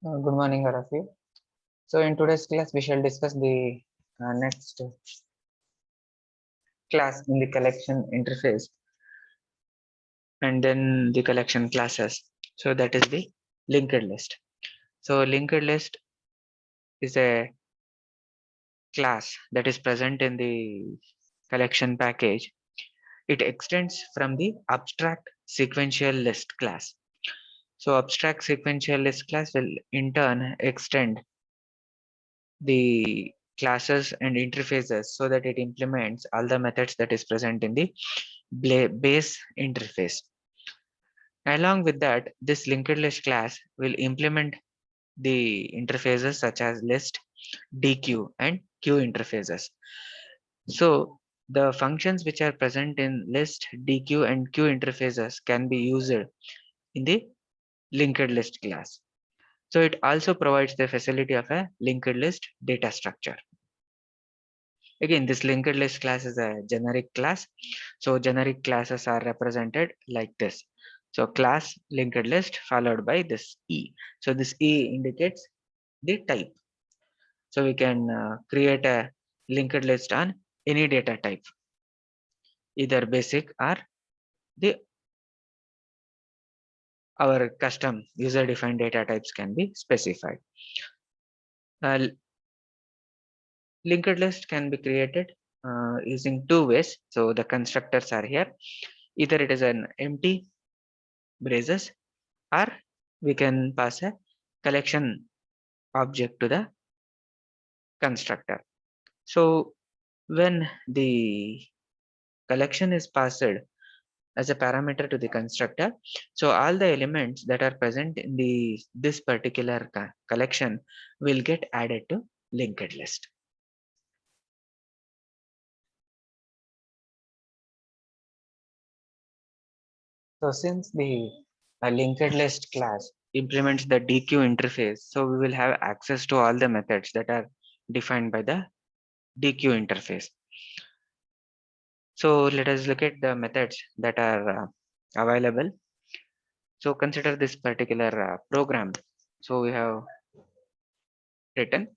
Good morning, all of you. So, in today's class, we shall discuss the next class in the collection interface and then the collection classes. So, that is the linked list. So, linked list is a class that is present in the collection package. It extends from the abstract sequential list class. So, abstract sequential list class will in turn extend the classes and interfaces so that it implements all the methods that is present in the base interface. Along with that, this linked list class will implement the interfaces such as list, dequeue, and queue interfaces. So the functions which are present in list, dequeue, and queue interfaces can be used in the linked list class. So it also provides the facility of a linked list data structure. Again, this linked list class is a generic class. So generic classes are represented like this. So class linked list followed by this E. So this E indicates the type. So we can create a linked list on any data type, either basic or the our custom user defined data types can be specified. Linked list can be created using two ways. So the constructors are here. Either it is an empty braces or we can pass a collection object to the constructor. So when the collection is passed as a parameter to the constructor, so all the elements that are present in this particular collection will get added to linked list. So since the linked list class implements the dequeue interface, so we will have access to all the methods that are defined by the dequeue interface. So let us look at the methods that are available. So consider this particular program. So we have written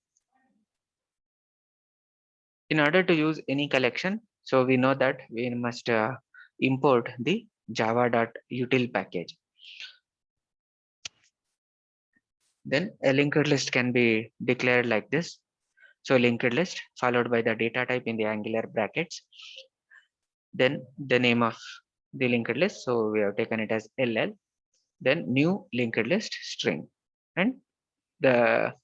in order to use any collection. So we know that we must import the java.util package. Then a linked list can be declared like this. So linked list followed by the data type in the angular brackets. Then the name of the linked list. So we have taken it as LL. Then new linked list string and the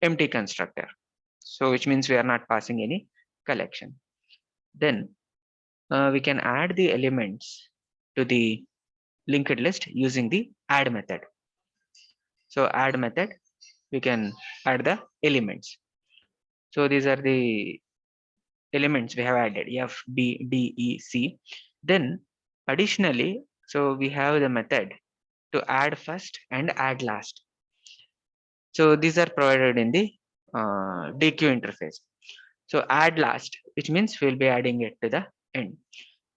empty constructor. So which means we are not passing any collection. Then we can add the elements to the linked list using the add method. So add method, we can add the elements. So these are the elements we have added F, B, D, E, C. Then additionally, so we have the method to add first and add last. So these are provided in the dequeue interface. So add last, which means we'll be adding it to the end.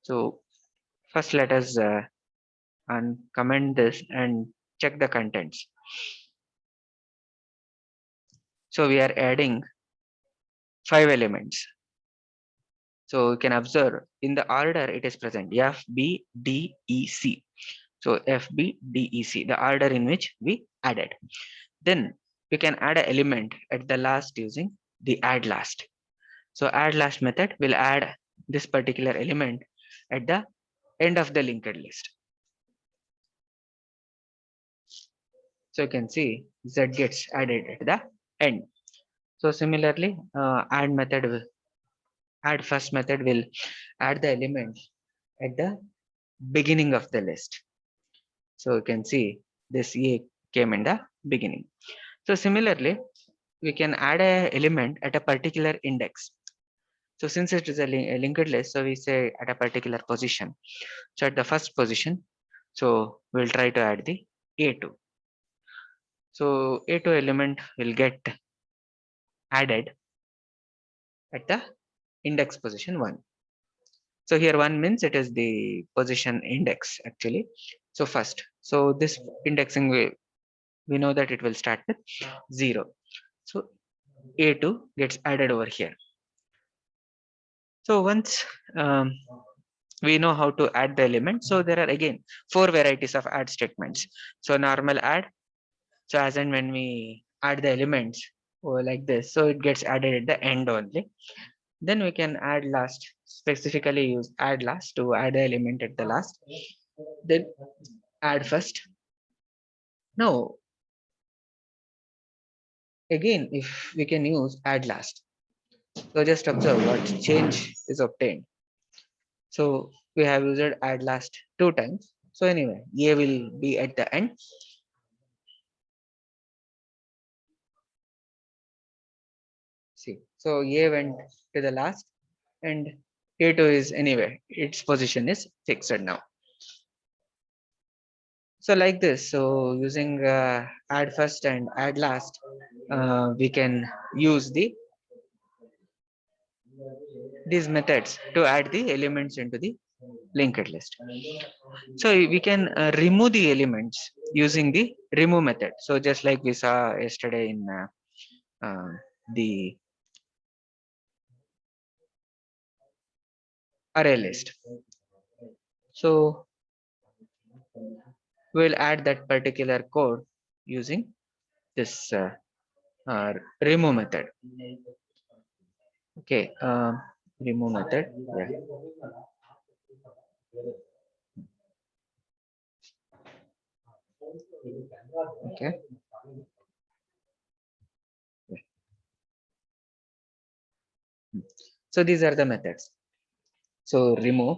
So first let us comment this and check the contents. So we are adding 5 elements. So you can observe in the order it is present F, B, D, E, C. So F, B, D, E, C, the order in which we added. Then we can add an element at the last using the add last. So add last method will add this particular element at the end of the linked list. So you can see Z gets added at the end. So similarly, add first method will add the element at the beginning of the list. So you can see this A came in the beginning. So similarly, we can add a element at a particular index. So since it is a linked list, so we say at a particular position. So at the first position, so we'll try to add the A2. So A2 element will get added at the index position 1. So here 1 means it is the position index actually. So first, so this indexing we know that it will start with 0. So A2 gets added over here. So once we know how to add the element, so there are again 4 varieties of add statements. So normal add, so as and when we add the elements or like this, so it gets added at the end only. Then we can add last, specifically use add last to add the element at the last. Then add first. Now again, if we can use add last, so just observe what change is obtained. So we have used add last 2 times. So anyway, A will be at the end. See, so A went to the last and A2 is anyway, its position is fixed now. So like this, so using add first and add last, we can use these methods to add the elements into the linked list. So we can remove the elements using the remove method. So just like we saw yesterday in the array list. So we'll add that particular code using this remove method. Okay, remove method. Yeah. Okay. Yeah. So these are the methods. So remove,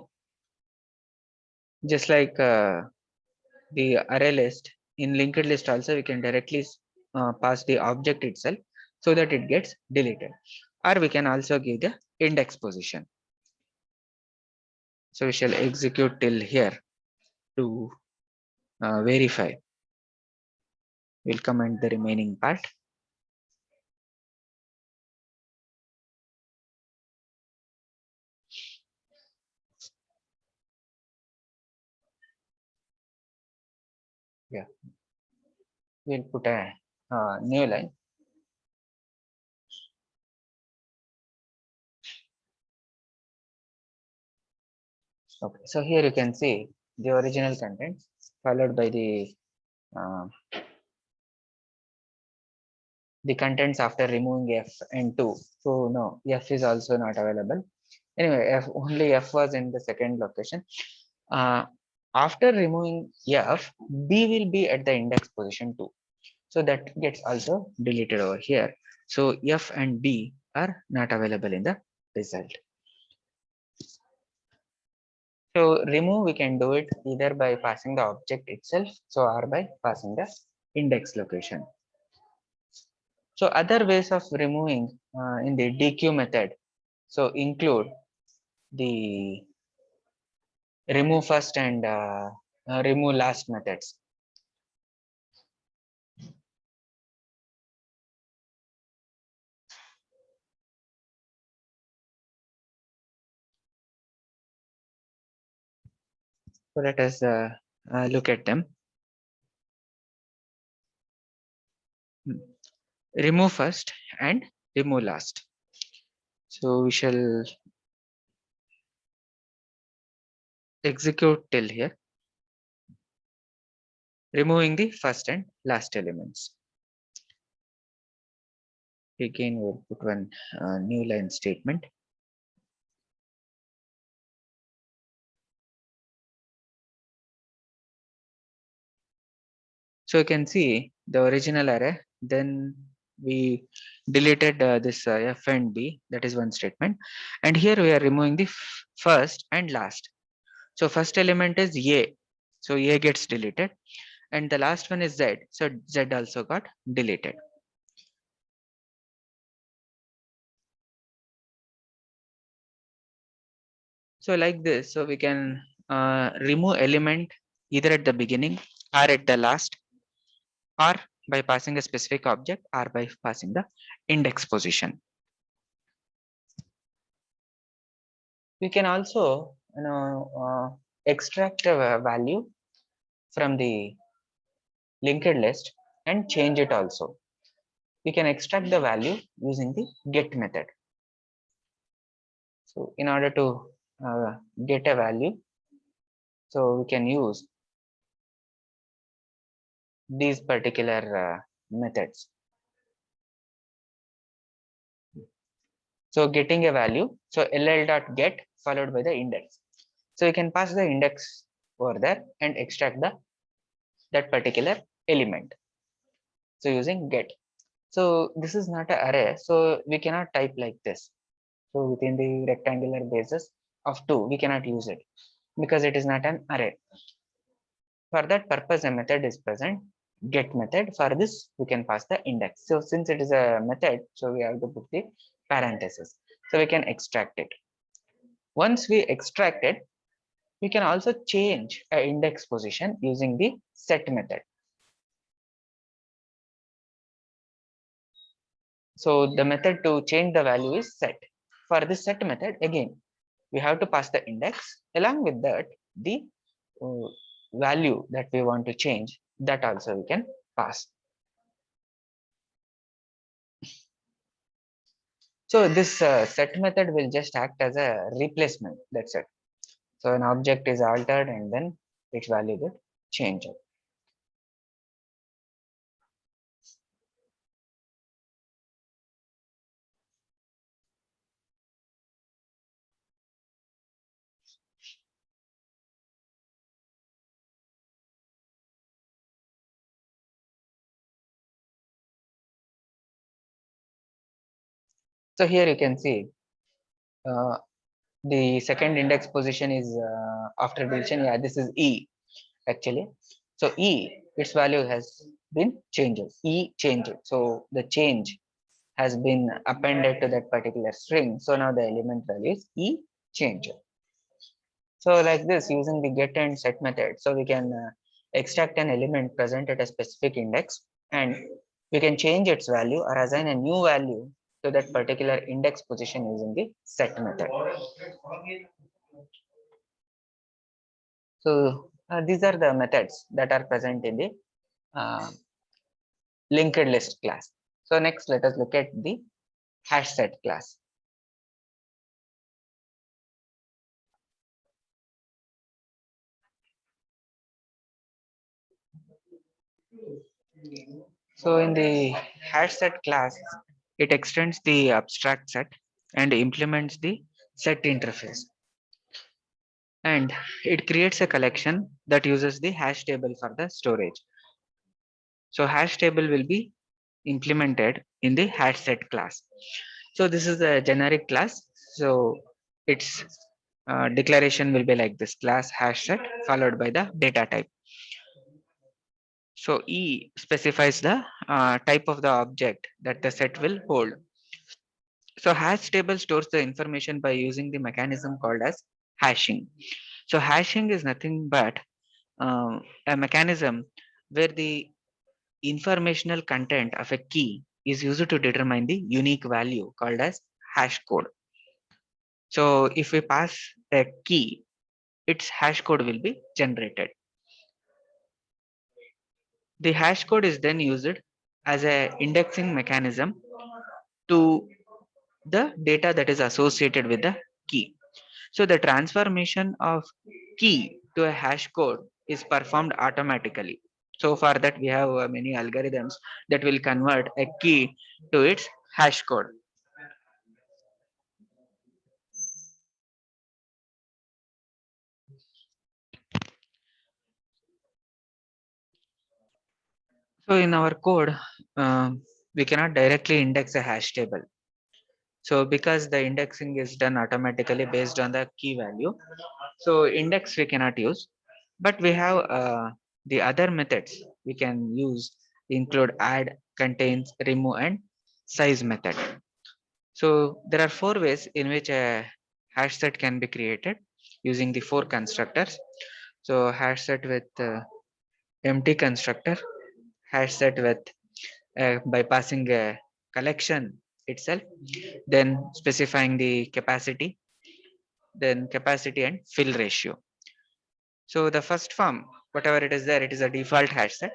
just like the array list, in linked list also we can directly pass the object itself so that it gets deleted, or we can also give the index position. So we shall execute till here to verify. We'll comment the remaining part. Yeah, we'll put a new line. Okay, so here you can see the original content followed by uh, the contents after removing F and 2. So no, F is also not available. Anyway, F, only F was in the second location. After removing F, B will be at the index position 2. So that gets also deleted over here. So F and B are not available in the result. So remove, we can do it either by passing the object itself, so or by passing the index location. So other ways of removing in the dequeue method, so include the remove first and remove last methods. So let us look at them. Remove first and remove last. So we shall execute till here, removing the first and last elements. Again, we'll put one new line statement. So you can see the original array, then we deleted this F and B, that is one statement. And here we are removing the first and last. So first element is A. So A gets deleted. And the last one is Z. So Z also got deleted. So like this, so we can remove element either at the beginning or at the last, or by passing a specific object, or by passing the index position. We can also extract a value from the linked list and change it also. We can extract the value using the get method. So in order to get a value, so we can use these particular methods. So getting a value, so ll dot get followed by the index. So you can pass the index over there and extract that particular element. So using get. So this is not an array, so we cannot type like this. So within the rectangular basis of 2, we cannot use it because it is not an array. For that purpose, a method is present, get method. For this, we can pass the index. So since it is a method, so we have to put the parenthesis. So we can extract it. Once we extract it, we can also change a index position using the set method. So the method to change the value is set. For this set method, again, we have to pass the index. Along with that, the uh, value that we want to change, that also we can pass. So this set method will just act as a replacement. That's it. So an object is altered and then its value will change. So here you can see uh, the second index position is after deletion. Yeah, this is E actually. So E, its value has been changed. E changed. So the change has been appended to that particular string. So now the element value is E changed. So like this, using the get and set method, so we can extract an element present at a specific index, and we can change its value or assign a new value to that particular index position using the set method. So these are the methods that are present in the uh, linked list class. So next, let us look at the hash set class. So in the hash set class, it extends the abstract set and implements the set interface. And it creates a collection that uses the hash table for the storage. So hash table will be implemented in the hash set class. So this is a generic class. So its declaration will be like this: class hash set followed by the data type. So E specifies the type of the object that the set will hold. So hash table stores the information by using the mechanism called as hashing. So hashing is nothing but a mechanism where the informational content of a key is used to determine the unique value called as hash code. So if we pass a key, its hash code will be generated. The hash code is then used as a indexing mechanism to the data that is associated with the key. So the transformation of key to a hash code is performed automatically. So for that, we have many algorithms that will convert a key to its hash code. So in our code, we cannot directly index a hash table. So because the indexing is done automatically based on the key value, so index we cannot use, but we have the other methods we can use include add, contains, remove, and size method. So there are 4 ways in which a hash set can be created using the 4 constructors. So hash set with empty constructor, hash set with by passing a collection itself, then specifying the capacity, then capacity and fill ratio. So the first form, whatever it is there, it is a default hash set.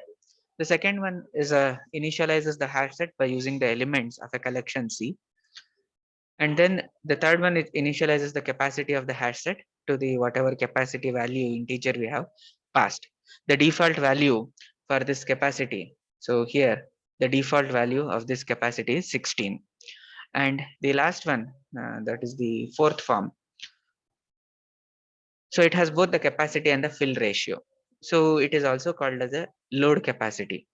The second one is initializes the hash set by using the elements of a collection C. And then the third one is initializes the capacity of the hash set to the whatever capacity value integer we have passed. The default value for this capacity. So here the default value of this capacity is 16. And the last one, that is the fourth form. So it has both the capacity and the fill ratio. So it is also called as a load capacity.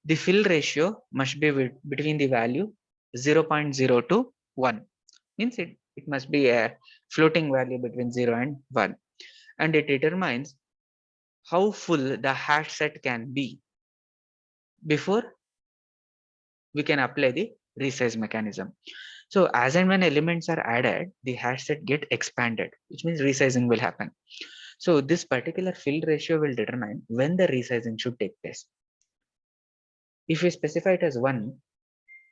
The fill ratio must be between the value 0.0 to 1. Means it must be a floating value between 0 and 1. And it determines how full the hash set can be before we can apply the resize mechanism. So as and when elements are added, the hash set get expanded, which means resizing will happen. So this particular fill ratio will determine when the resizing should take place. If we specify it as 1,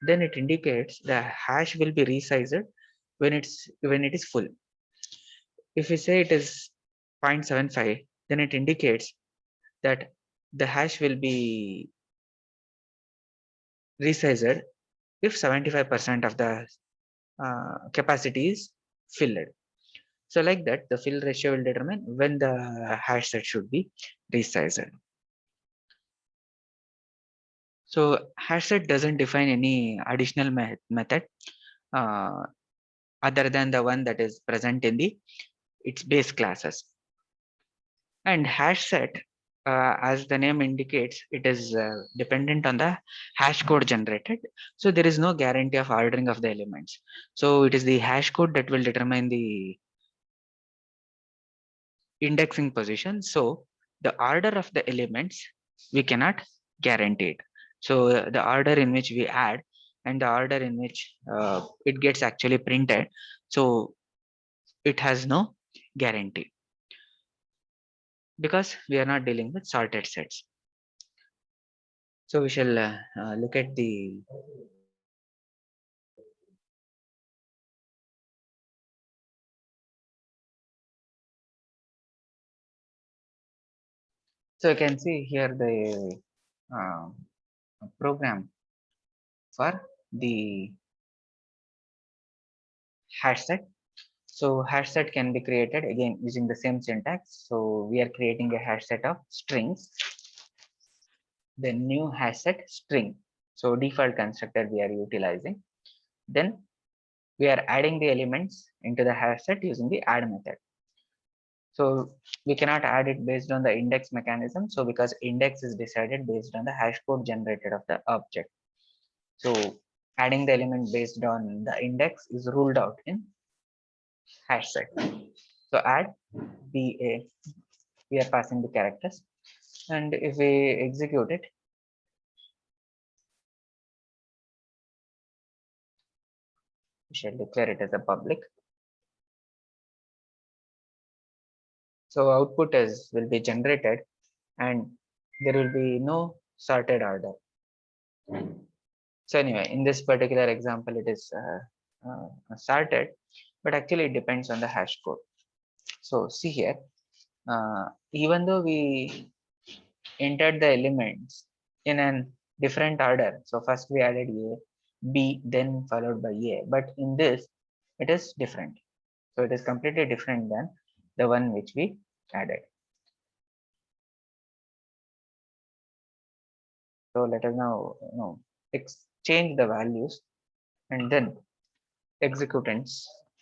then it indicates the hash will be resized when it is full. If we say it is 0.75, then it indicates that the hash will be resized if 75% of the capacity is filled. So like that, the fill ratio will determine when the hash set should be resized. So hash set doesn't define any additional method uh, other than the one that is present in the its base classes. And hash set, as the name indicates, it is dependent on the hash code generated. So there is no guarantee of ordering of the elements. So it is the hash code that will determine the indexing position. So the order of the elements, we cannot guarantee it. So the order in which we add and the order in which it gets actually printed. So it has no guarantee because we are not dealing with sorted sets. So we shall look at the so you can see here the uh, program for the hash set. So hash set can be created again using the same syntax. So we are creating a hash set of strings. The new hash set string. So default constructor we are utilizing. Then we are adding the elements into the hash set using the add method. So we cannot add it based on the index mechanism. So because index is decided based on the hash code generated of the object. So adding the element based on the index is ruled out in hash set. So add BA, we are passing the characters. And if we execute it, we shall declare it as a public. So output will be generated and there will be no sorted order. So anyway, in this particular example, it is sorted, but actually it depends on the hash code. So see here, even though we entered the elements in a different order. So first we added A, B, then followed by A. But in this, it is different. So it is completely different than the one which we added. So let us now exchange the values and then execute and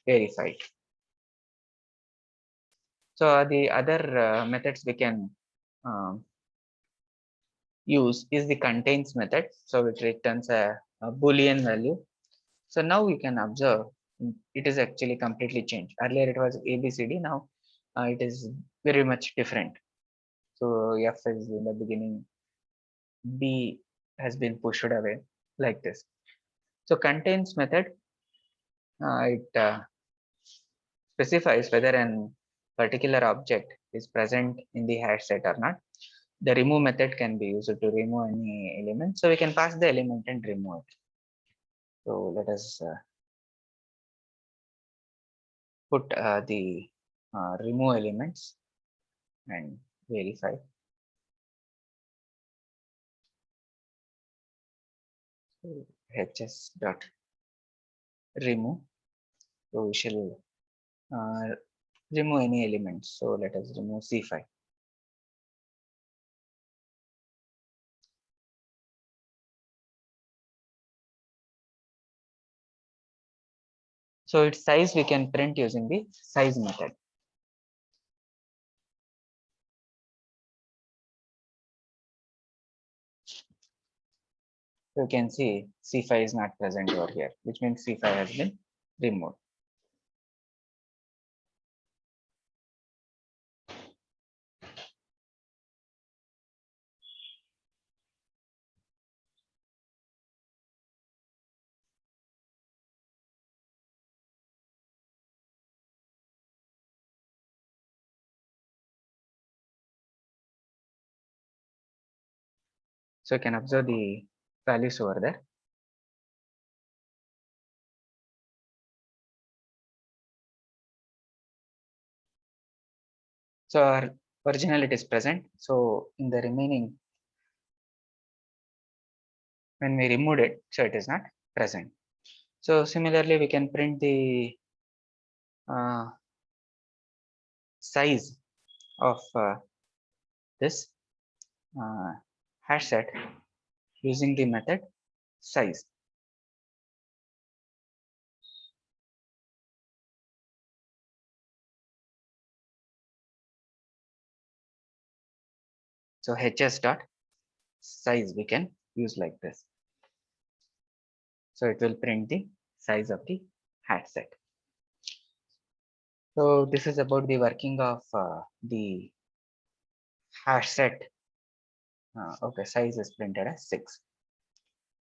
verify it. So the other methods we can um, use is the contains method. So it returns a Boolean value. So now we can observe it is actually completely changed. Earlier it was ABCD, now it is very much different. So F is in the beginning, B has been pushed away like this. So contains method, it specifies whether an particular object is present in the hash set or not. The remove method can be used to remove any element. So we can pass the element and remove it. So let us put the remove elements and verify. hs dot remove. So we shall remove any element. So let us remove C5. So its size we can print using the size method. You can see C5 is not present over here, which means C5 has been removed. So you can observe the values over there. So our original it is present. So in the remaining, when we removed it, so it is not present. So similarly, we can print the size of this hash set using the method size. So hs dot size we can use like this. So it will print the size of the hash set. So this is about the working of the hash set. Okay, size is printed as 6.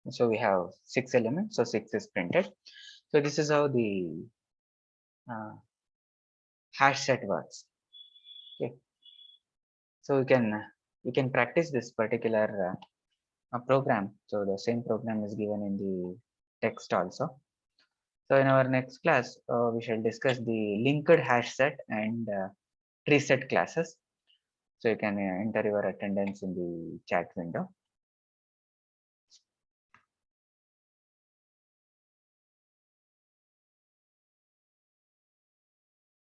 So we have 6 elements, so 6 is printed. So this is how the hash set works. Okay, so you can practice this particular program. So the same program is given in the text also. So in our next class, we shall discuss the linked hash set and tree set classes. So you can enter your attendance in the chat window.